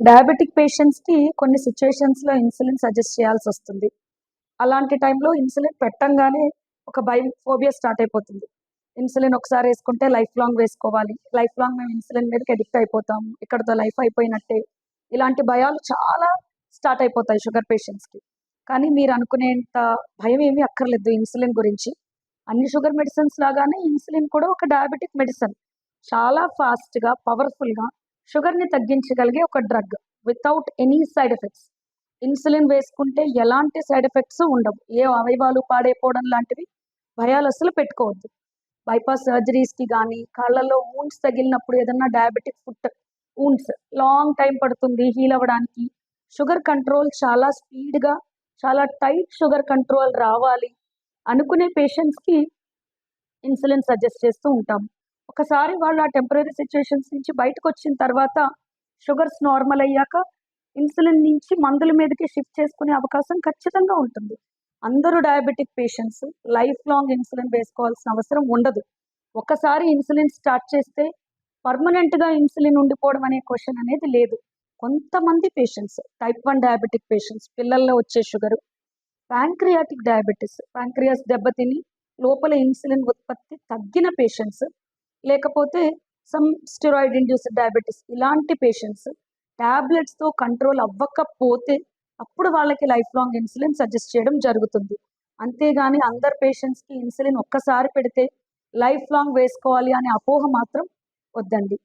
Diabetic పేషెంట్స్‌కి కొన్ని సిట్యుయేషన్స్‌లో insulin suggest చేయాల్సొస్తుంది. అలాంటి టైంలో ఇన్సులిన్ పెట్టంగానే ఒక భయం, ఫోబియా స్టార్ట్ అయిపోతుంది. ఇన్సులిన్ ఒకసారి యేసుకుంటే లైఫ్ లాంగ్ వేసుకోవాలి. లైఫ్ లాంగ్ మేము ఇన్సులిన్ మీదకి అడిక్ట్ అయిపోతాము. ఇక్కడితో లైఫ్ అయిపోయినట్టే. ఇలాంటి భయాలు చాలా స్టార్ట్ అయిపోతాయి షుగర్ పేషెంట్స్‌కి. కానీ మీరనుకునేంత భయం ఏమీ అక్కర్లేదు ఇన్సులిన్ గురించి. అన్ని షుగర్ మెడిసిన్స్ లాగానే ఇన్సులిన్ కూడా ఒక డయాబెటిక్ మెడిసిన్. చాలా ఫాస్ట్‌గా, పవర్‌ఫుల్‌గా షుగర్‌ని తగ్గించగలిగే ఒక drug. Without any side effects. Insulin వేసుకుంటే ఎలాంటి సైడ్ ఎఫెక్ట్స్ ఉండవు. ఏ అవయవాలు పాడైపోవడం లాంటివి భయాలస్సలు పెట్టుకోవద్దు. బైపాస్ సర్జరీస్‌కి గానీ, కాళ్ళలో వూండ్స్ తగిలినప్పుడు ఏదన్నా diabetic foot wounds long time పడుతుంది హీల్ అవ్వడానికి. షుగర్ కంట్రోల్ చాలా స్పీడ్‌గా, చాలా టైట్ షుగర్ కంట్రోల్ రావాలి అనుకునే పేషెంట్స్‌కి ఇన్సులిన్ సజెస్ట్ చేస్తూ ఉంటాం. ఒకసారి వాళ్ళు ఆ టెంపరరీ సిట్యుయేషన్స్ నుంచి బయటకొచ్చిన తర్వాత షుగర్స్ నార్మల్ అయ్యాక ఇన్సులిన్ నుంచి మందుల మీదకి షిఫ్ట్ చేసుకునే అవకాశం ఖచ్చితంగా ఉంటుంది. అందరూ diabetic patients life long insulin వేసుకోవాల్సిన అవసరం ఉండదు. ఒక్కసారి ఇన్సులిన్ స్టార్ట్ చేస్తే పర్మనెంట్‌గా ఇన్సులిన్ ఉండిపోవడం అనే క్వెషన్ అనేది లేదు. కొంతమంది పేషెంట్స్ టైప్ 1 డయాబెటిక్ పేషెంట్స్ పిల్లల్లో వచ్చే షుగరు, ప్యాంక్రియాటిక్ డయాబెటిస్ ప్యాంక్రియాస్ దెబ్బతిని లోపల ఇన్సులిన్ ఉత్పత్తి తగ్గిన పేషెంట్స్, లేకపోతే సమ్ స్టెరాయిడ్ ఇండ్యూస్డ్ డయాబెటిస్ ఇలాంటి పేషెంట్స్ టాబ్లెట్స్‌తో కంట్రోల్ అవ్వకపోతే అప్పుడు వాళ్ళకి లైఫ్ లాంగ్ ఇన్సులిన్ సజెస్ట్ చేయడం జరుగుతుంది. అంతేగాని అందరు పేషెంట్స్‌కి ఇన్సులిన్ ఒక్కసారి పెడితే లైఫ్ లాంగ్ వేసుకోవాలి అనే అపోహ మాత్రం వద్దండి.